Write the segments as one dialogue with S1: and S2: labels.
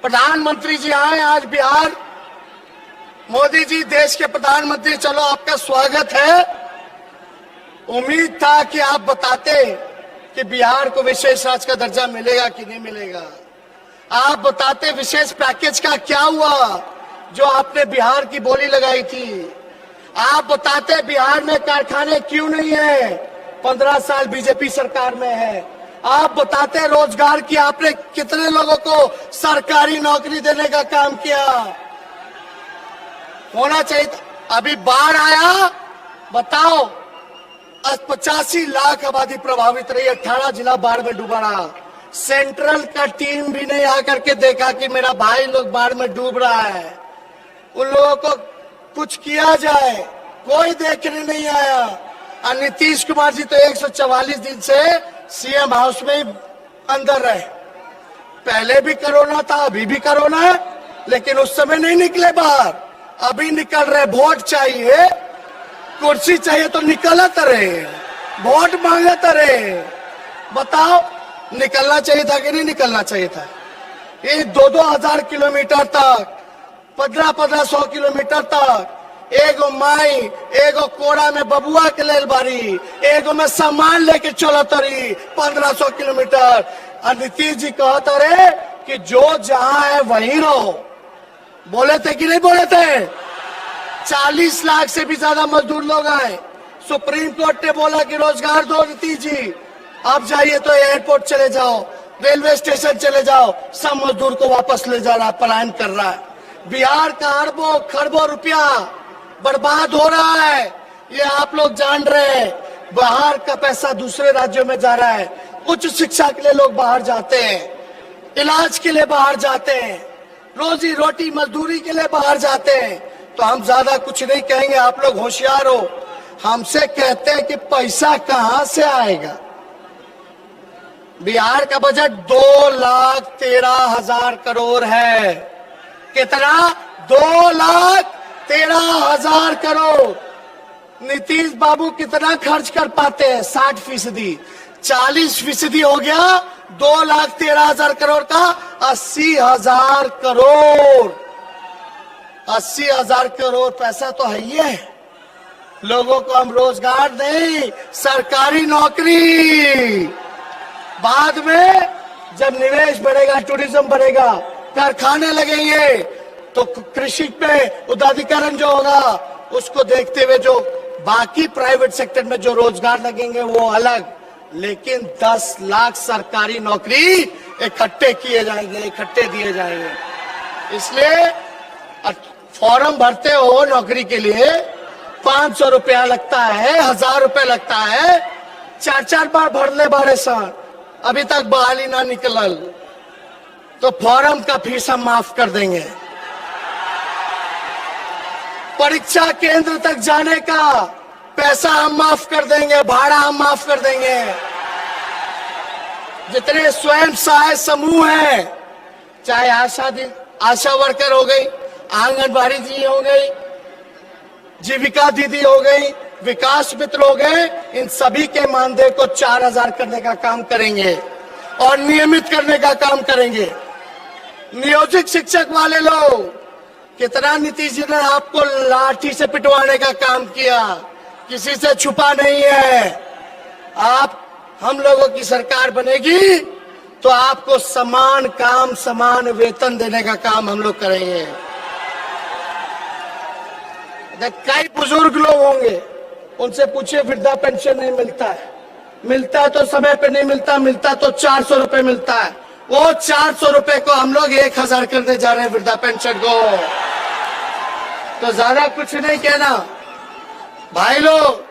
S1: प्रधानमंत्री जी आए आज बिहार। मोदी जी देश के प्रधानमंत्री, चलो आपका स्वागत है। उम्मीद था कि आप बताते कि बिहार को विशेष राज्य का दर्जा मिलेगा कि नहीं मिलेगा। आप बताते विशेष पैकेज का क्या हुआ जो आपने बिहार की बोली लगाई थी। आप बताते बिहार में कारखाने क्यों नहीं है, 15 साल बीजेपी सरकार में है। आप बताते रोजगार की आपने कितने लोगों को सरकारी नौकरी देने का काम किया। होना चाहिए। अभी बाढ़ आया, बताओ 85 लाख आबादी प्रभावित रही, 18 जिला बाढ़ में डूबा रहा। सेंट्रल का टीम भी नहीं आकर के देखा कि मेरा भाई लोग बाढ़ में डूब रहा है, उन लोगों को कुछ किया जाए, कोई देखने नहीं आया। और नीतीश कुमार जी तो 144 दिन से सीएम हाउस में अंदर रहे। पहले भी कोरोना था, अभी भी कोरोना है, लेकिन उस समय नहीं निकले बाहर। अभी निकल रहे। वोट चाहिए, कुर्सी चाहिए तो निकलत रहे, वोट मांगत रहे। बताओ निकलना चाहिए था कि नहीं निकलना चाहिए था। ये 2-2 हजार किलोमीटर तक, 1500 किलोमीटर तक, एगो माई एगो कोड़ा में बबुआ के लेल बारी, एगो में सामान लेके चलत रही 1500 किलोमीटर। और नीतीश जी कहते रहे कि जो जहां है वहीं रहो। बोले थे कि नहीं बोले थे। 40 लाख से भी ज्यादा मजदूर लोग आए। सुप्रीम कोर्ट ने बोला कि रोजगार दो नीतीश जी। अब जाइए तो एयरपोर्ट चले जाओ, रेलवे स्टेशन चले जाओ, सब मजदूर को वापस ले जा रहा है, पलायन कर रहा है। बिहार का अरबों खरबों रुपया बर्बाद हो रहा है, ये आप लोग जान रहे हैं। बाहर का पैसा दूसरे राज्यों में जा रहा है। उच्च शिक्षा के लिए लोग बाहर जाते हैं, इलाज के लिए बाहर जाते हैं, रोजी रोटी मजदूरी के लिए बाहर जाते हैं। तो हम ज्यादा कुछ नहीं कहेंगे, आप लोग होशियार हो। हमसे कहते हैं कि पैसा कहां से आएगा। बिहार का बजट 2,13,000 करोड़ है। कितना? 2,13,000 करोड़। नीतीश बाबू कितना खर्च कर पाते हैं? 60%। 40% हो गया 2,13,000 करोड़ का 80,000 करोड़। 80,000 करोड़ पैसा तो है ही है। लोगों को हम रोजगार दें, सरकारी नौकरी। बाद में जब निवेश बढ़ेगा, टूरिज्म बढ़ेगा, कारखाने लगेंगे, तो कृषि पे उदारीकरण जो होगा उसको देखते हुए जो बाकी प्राइवेट सेक्टर में जो रोजगार लगेंगे वो अलग। लेकिन 10 लाख सरकारी नौकरी इकट्ठे किए जाएंगे, इकट्ठे दिए जाएंगे। इसलिए फॉर्म भरते हो नौकरी के लिए, 500 रुपया लगता है, 1000 रुपया लगता है। 4-4 बार भरले बारे सर, अभी तक बहाली ना निकलल। तो फॉर्म का फीस हम माफ कर देंगे। परीक्षा केंद्र तक जाने का पैसा हम माफ कर देंगे, भाड़ा हम माफ कर देंगे। जितने स्वयं सहायता समूह हैं, चाहे आशा वर्कर हो गई, आंगनबाड़ी दी हो गई, जीविका दीदी हो गई, विकास मित्र हो गए, इन सभी के मानदेय को 4,000 करने का काम करेंगे और नियमित करने का काम करेंगे। नियोजित शिक्षक वाले लोग, कितना नीतीश जी ने आपको लाठी से पिटवाने का काम किया, किसी से छुपा नहीं है। आप हम लोगों की सरकार बनेगी तो आपको समान काम समान वेतन देने का काम हम लोग करेंगे। कई बुजुर्ग लोग होंगे, उनसे पूछिए वृद्धा पेंशन नहीं मिलता है। मिलता है तो समय पे नहीं मिलता, मिलता तो 400 रुपए मिलता है। वो 400 रुपए को हम लोग 1,000 करने जा रहे हैं वृद्धा पेंशन को। तो ज्यादा कुछ नहीं कहना भाई लोग,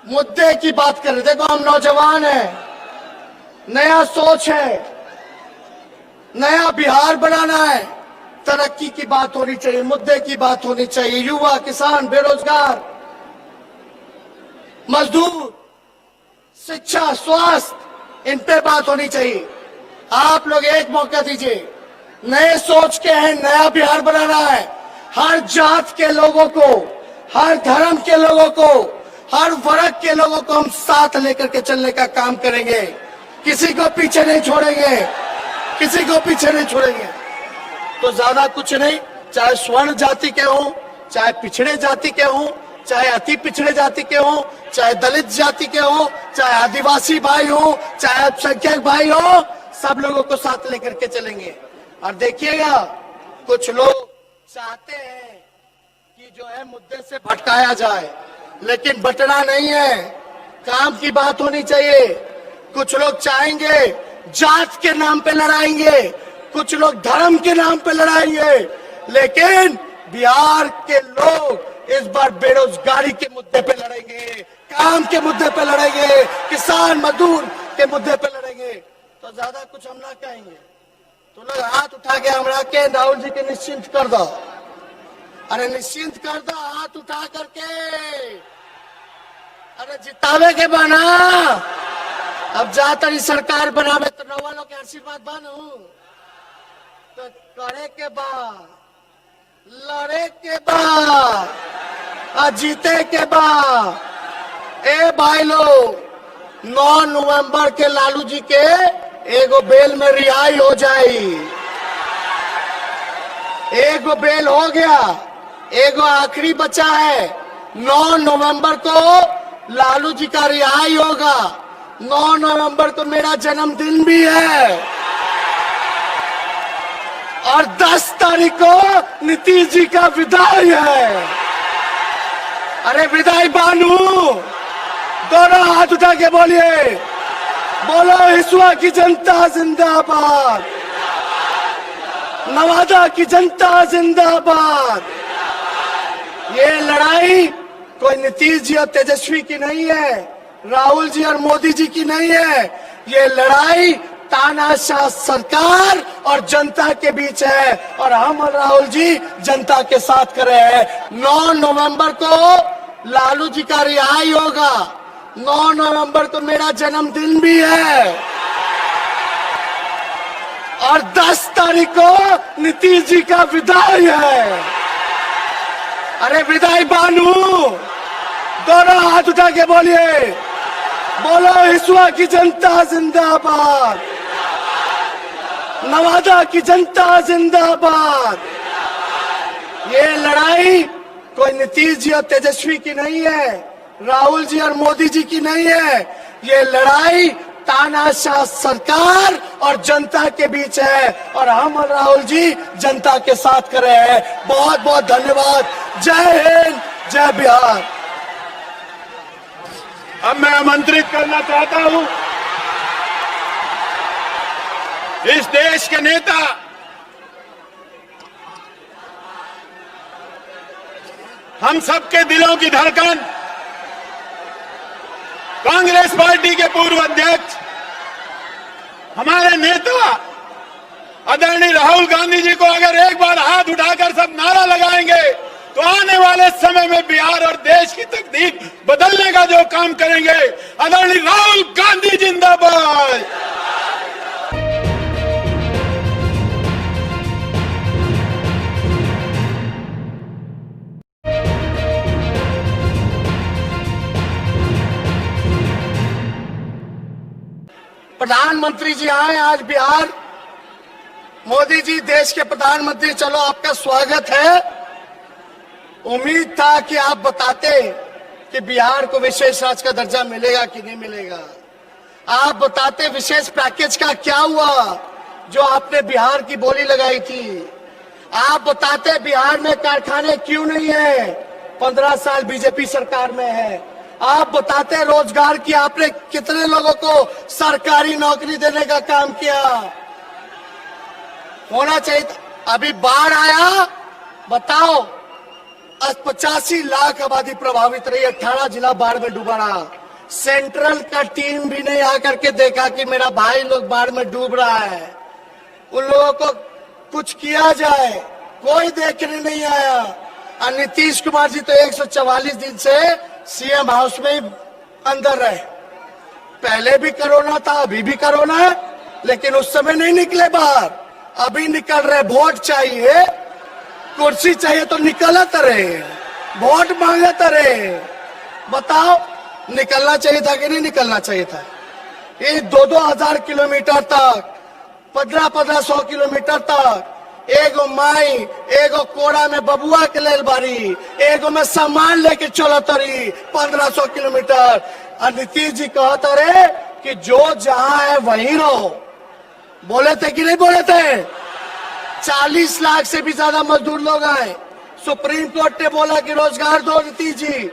S1: मुद्दे की बात कर रहे। देखो हम नौजवान हैं, नया सोच है, नया बिहार बनाना है, तरक्की की बात होनी चाहिए, मुद्दे की बात होनी चाहिए। युवा, किसान, बेरोजगार, मजदूर, शिक्षा, स्वास्थ्य, इन पे बात होनी चाहिए। आप लोग एक मौका दीजिए, नए सोच के हैं, नया बिहार बनाना है। हर जात के लोगों को, हर धर्म के लोगों को, हर वर्ग के लोगों को हम साथ लेकर के चलने का काम करेंगे। किसी को पीछे नहीं छोड़ेंगे, किसी को पीछे नहीं छोड़ेंगे। तो ज्यादा कुछ नहीं, चाहे स्वर्ण जाति के हों, चाहे पिछड़े जाति के हों, चाहे अति पिछड़े जाति के हों, चाहे दलित जाति के हों, चाहे आदिवासी भाई हो, चाहे अल्पसंख्यक भाई हो, सब लोगों को साथ लेकर के चलेंगे। और देखिएगा, कुछ लोग चाहते हैं कि जो है मुद्दे से भटकाया जाए, लेकिन बटना नहीं है, काम की बात होनी चाहिए। कुछ लोग चाहेंगे जात के नाम पे लड़ाएंगे, कुछ लोग धर्म के नाम पे लड़ाएंगे, लेकिन बिहार के लोग इस बार बेरोजगारी के मुद्दे पे लड़ेंगे, काम के मुद्दे पे लड़ेंगे, किसान मजदूर के मुद्दे पे लड़ेंगे। तो ज्यादा कुछ हम ना कहेंगे। तो लोग हाथ उठा के हमरा के राहुल जी के निश्चिंत कर दो, अरे निश्चिंत कर दो हाथ उठा करके, अरे जितावे के बना। अब जा तरी सरकार बनावे तो रउआ लोग के आशीर्वाद बनू, तो करे के बाद, लड़े के बाद, जीते के बाद। ए भाई लोग, 9 नवंबर के लालू जी के एगो बेल में रिहाई हो जाई, एगो बेल हो गया, एगो आखिरी बचा है। 9 नवंबर को लालू जी का रिहाई होगा। 9 नवंबर को मेरा जन्मदिन भी है, और 10 तारीख को नीतीश जी का विदाई है। अरे विदाई बानू, दोनों हाथ उठा के बोलिए, बोलो हिसुआ की जनता जिंदाबाद, नवादा की जनता जिंदाबाद। ये लड़ाई कोई नीतीश जी और तेजस्वी की नहीं है, राहुल जी और मोदी जी की नहीं है, ये लड़ाई तानाशाह सरकार और जनता के बीच है, और हम और राहुल जी जनता के साथ कर रहे हैं। 9 नवंबर को लालू जी का रिहाई होगा। 9 नवंबर को मेरा जन्मदिन भी है, और 10 तारीख को नीतीश जी का विदाई है। अरे विदाई बानू, दोनों हाथ उठा के बोलिए, बोलो हिसुआ की जनता जिंदाबाद, नवादा की जनता जिंदाबाद। ये लड़ाई कोई नीतीश जी और तेजस्वी की नहीं है, राहुल जी और मोदी जी की नहीं है, ये लड़ाई तानाशाह सरकार और जनता के बीच है, और हम और राहुल जी जनता के साथ कर रहे हैं। बहुत बहुत धन्यवाद। जय हिंद, जय बिहार।
S2: अब मैं आमंत्रित करना चाहता हूं इस देश के नेता, हम सबके दिलों की धड़कन, कांग्रेस पार्टी के पूर्व अध्यक्ष, हमारे नेता आदरणीय राहुल गांधी जी को अगर एक बार हाथ उठाकर सब नारा लगाएंगे तो आने वाले समय में बिहार और देश की तकदीर बदलने का जो काम करेंगे। आदरणीय राहुल गांधी जिंदाबाद।
S1: प्रधानमंत्री जी आए आज बिहार, मोदी जी देश के प्रधानमंत्री, चलो आपका स्वागत है। उम्मीद था कि आप बताते कि बिहार को विशेष राज्य का दर्जा मिलेगा कि नहीं मिलेगा। आप बताते विशेष पैकेज का क्या हुआ जो आपने बिहार की बोली लगाई थी। आप बताते बिहार में कारखाने क्यों नहीं है, 15 साल बीजेपी सरकार में है। आप बताते रोजगार की आपने कितने लोगों को सरकारी नौकरी देने का काम किया। होना चाहिए। अभी बाढ़ आया, बताओ 85 लाख आबादी प्रभावित रही, 18 जिला बाढ़ में डूबा रहा। सेंट्रल का टीम भी नहीं आकर के देखा कि मेरा भाई लोग बाढ़ में डूब रहा है, उन लोगों को कुछ किया जाए, कोई देखने नहीं आया। और नीतीश कुमार जी तो 144 दिन से सीएम हाउस में ही अंदर रहे। पहले भी कोरोना था, अभी भी कोरोना है, लेकिन उस समय नहीं निकले बाहर। अभी निकल रहे। वोट चाहिए, कुर्सी चाहिए तो निकलत रहे, वोट मांगत रहे। बताओ निकलना चाहिए था कि नहीं निकलना चाहिए था। ये 2-2 हजार किलोमीटर तक 1500 किलोमीटर तक एगो माई एगो कोड़ा में बबुआ के लेल बारी, एगो में सामान लेके चलो तरी 1500 किलोमीटर। और नीतीश जी कहते रहे कि जो जहां है वहीं रहो। बोले थे कि नहीं बोले थे? 40 लाख से भी ज्यादा मजदूर लोग आए। सुप्रीम कोर्ट ने बोला कि रोजगार दो नीतीश जी,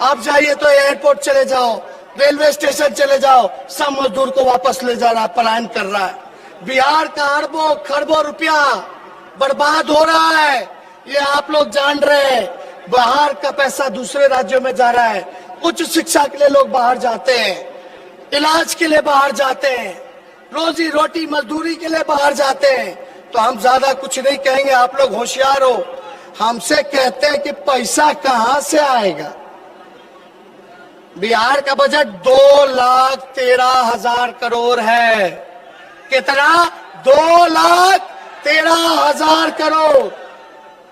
S1: आप जाइए तो एयरपोर्ट चले जाओ, रेलवे स्टेशन चले जाओ, सब मजदूर को वापस ले जा रहा है, पलायन कर रहा है। बिहार का अरबों खरबों रुपया बर्बाद हो रहा है, ये आप लोग जान रहे हैं। बाहर का पैसा दूसरे राज्यों में जा रहा है। उच्च शिक्षा के लिए लोग बाहर जाते हैं, इलाज के लिए बाहर जाते हैं, रोजी रोटी मजदूरी के लिए बाहर जाते हैं। तो हम ज्यादा कुछ नहीं कहेंगे, आप लोग होशियार हो। हमसे कहते हैं कि पैसा कहां से आएगा। बिहार का बजट 2,13,000 करोड़ है। कितना? 2,13,000 करोड़।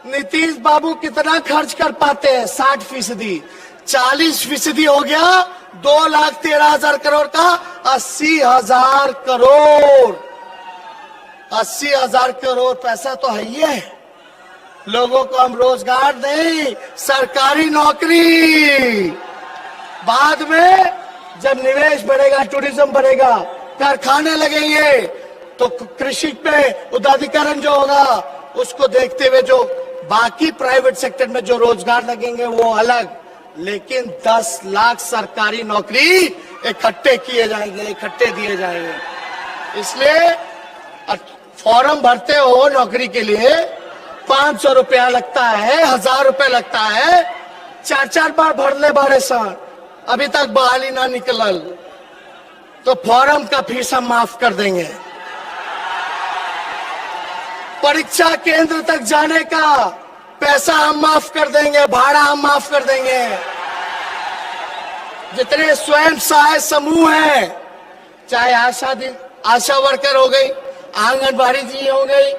S1: नीतीश बाबू कितना खर्च कर पाते हैं? 60%। 40% हो गया 2,13,000 करोड़ का 80,000 करोड़। 80,000 करोड़ पैसा तो है ही है। लोगों को हम रोजगार दें, सरकारी नौकरी। बाद में जब निवेश बढ़ेगा, टूरिज्म बढ़ेगा, कारखाने लगेंगे, तो कृषि पे उदारीकरण जो होगा उसको देखते हुए जो बाकी प्राइवेट सेक्टर में जो रोजगार लगेंगे वो अलग। लेकिन 10 लाख सरकारी नौकरी इकट्ठे किए जाएंगे, इकट्ठे दिए जाएंगे। इसलिए फॉर्म भरते हो नौकरी के लिए 500 रुपया लगता है, 1000 रुपया लगता है। 4-4 बार भर ले बारे सर, अभी तक बहाली ना निकलल, तो फॉर्म का फीस हम माफ कर देंगे। परीक्षा केंद्र तक जाने का पैसा हम माफ कर देंगे, भाड़ा हम माफ कर देंगे। जितने स्वयं सहायता समूह हैं, चाहे आशा वर्कर हो गई, आंगनबाड़ी दी हो गई,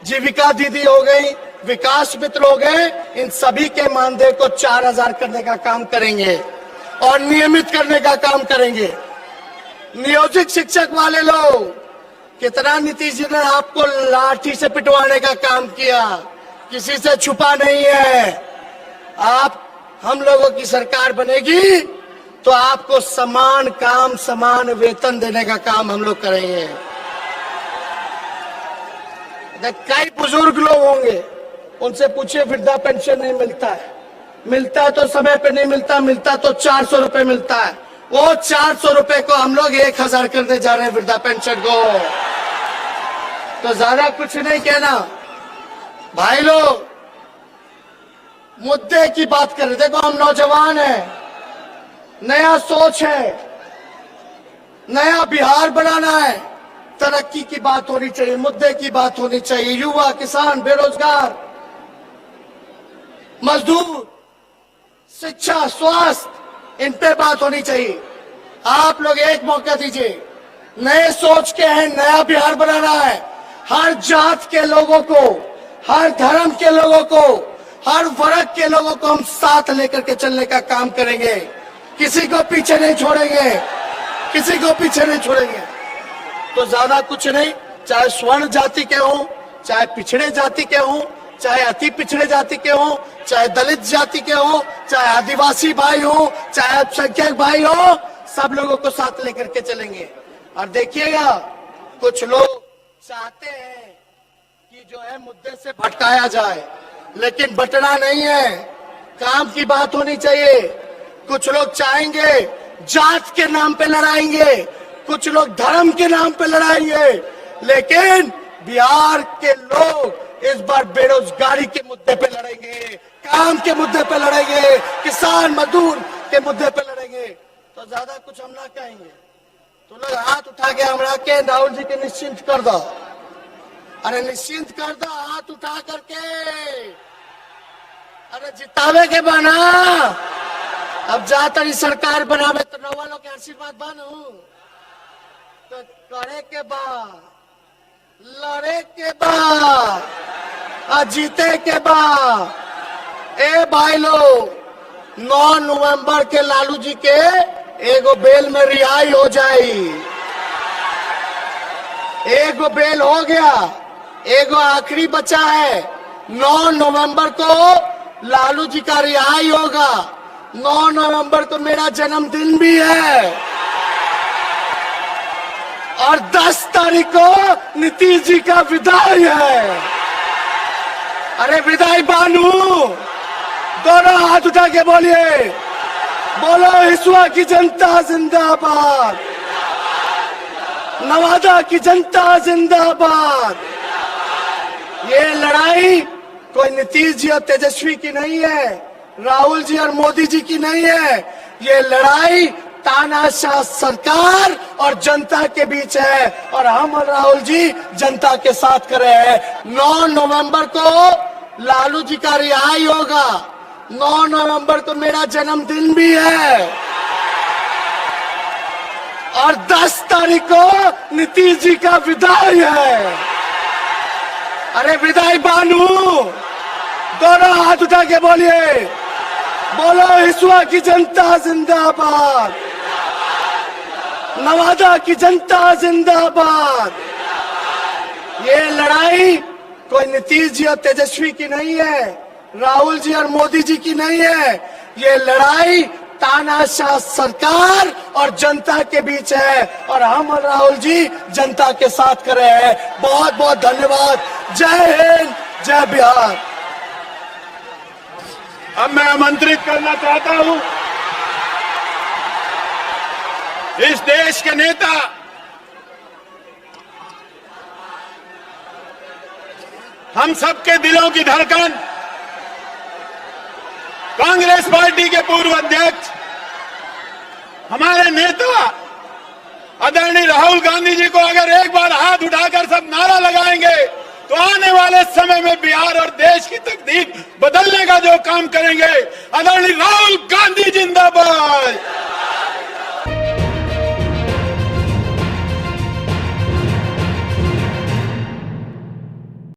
S1: जीविका दीदी हो गई, विकास मित्र हो गए, इन सभी के मानदेय को 4,000 करने का काम करेंगे और नियमित करने का काम करेंगे। नियोजित शिक्षक वाले लोग, कितना नीतीश जी ने आपको लाठी से पिटवाने का काम किया, किसी से छुपा नहीं है। आप हम लोगों की सरकार बनेगी तो आपको समान काम समान वेतन देने का काम हम लोग करेंगे। कई बुजुर्ग लोग होंगे, उनसे पूछिए वृद्धा पेंशन नहीं मिलता है, मिलता है तो समय पे नहीं मिलता, मिलता तो 400 रुपए मिलता है। वो 400 रुपए को हम लोग 1,000 करने जा रहे हैं वृद्धा पेंशन को। तो ज्यादा कुछ नहीं कहना भाई लोग, मुद्दे की बात कर रहे। देखो हम नौजवान हैं, नया सोच है, नया बिहार बनाना है, तरक्की की बात होनी चाहिए, मुद्दे की बात होनी चाहिए। युवा, किसान, बेरोजगार, मजदूर, शिक्षा, स्वास्थ्य, इन पे बात होनी चाहिए। आप लोग एक मौका दीजिए, नए सोच के हैं, नया बिहार बनाना है। हर जात के लोगों को, हर धर्म के लोगों को, हर वर्ग के लोगों को हम साथ लेकर के चलने का काम करेंगे। किसी को पीछे नहीं छोड़ेंगे, किसी को पीछे नहीं छोड़ेंगे। तो ज्यादा कुछ नहीं, चाहे स्वर्ण जाति के हों, चाहे पिछड़े जाति के हों, चाहे अति पिछड़े जाति के हों, चाहे दलित जाति के हों, चाहे आदिवासी भाई हो, चाहे अल्पसंख्यक भाई हो, सब लोगों को साथ लेकर के चलेंगे। और देखिएगा, कुछ लोग चाहते हैं कि जो है मुद्दे से भटकाया जाए, लेकिन बटना नहीं है, काम की बात होनी चाहिए। कुछ लोग चाहेंगे जात के नाम पे लड़ाएंगे, कुछ लोग धर्म के नाम पे लड़ाएंगे, लेकिन बिहार के लोग इस बार बेरोजगारी के मुद्दे पे लड़ेंगे, काम के मुद्दे पे लड़ेंगे, किसान मजदूर के मुद्दे पे लड़ेंगे। तो ज्यादा कुछ हम ना कहेंगे। तो लोग हाथ उठा के हमरा के राहुल जी के निश्चिंत कर दो, अरे निश्चिंत कर दो हाथ उठा करके। अरे जितावे के बना, अब जा तरी सरकार बनावे तो नवा लोग के आशीर्वाद बनू, तो करे के बाद, लड़े के बाद, जीते के बाद। ए भाई लोग, 9 नवंबर के लालू जी के एगो बेल में रिहाई हो जाए, एगो बेल हो गया, एगो आखिरी बचा है। 9 नवंबर को लालू जी का रिहाई होगा। 9 नवंबर को मेरा जन्मदिन भी है और 10 तारीख को नीतीश जी का विदाई है। अरे विदाई बानू, दोनों हाथ उठा के बोलिए, बोलो हिसुआ की जनता जिंदाबाद, नवादा की जनता जिंदाबाद। ये लड़ाई कोई नीतीश जी और तेजस्वी की नहीं है, राहुल जी और मोदी जी की नहीं है। ये लड़ाई तानाशाह सरकार और जनता के बीच है और हम और राहुल जी जनता के साथ कर रहे हैं। 9 नवंबर को लालू जी का रिहाई होगा। 9 नवंबर को मेरा जन्मदिन भी है और 10 तारीख को नीतीश जी का विदाई है। अरे विदाई बानू, दोनों हाथ उठा के बोलिए, बोलो हिसुआ की जनता जिंदाबाद, नवादा की जनता जिंदाबाद। ये लड़ाई कोई नीतीश जी और तेजस्वी की नहीं है, राहुल जी और मोदी जी की नहीं है। ये लड़ाई तानाशाह सरकार और जनता के बीच है और हम और राहुल जी जनता के साथ कर रहे हैं। बहुत बहुत धन्यवाद। जय हिंद, जय बिहार।
S2: अब मैं आमंत्रित करना चाहता हूं इस देश के नेता हम सबके दिलों की धड़कन, कांग्रेस पार्टी के पूर्व अध्यक्ष, हमारे नेता आदरणीय राहुल गांधी जी को अगर एक बार हाथ उठाकर सब नारा लगाएंगे तो आने वाले समय में बिहार और देश की तकदीर बदलने का जो काम करेंगे। आदरणीय राहुल गांधी जिंदाबाद।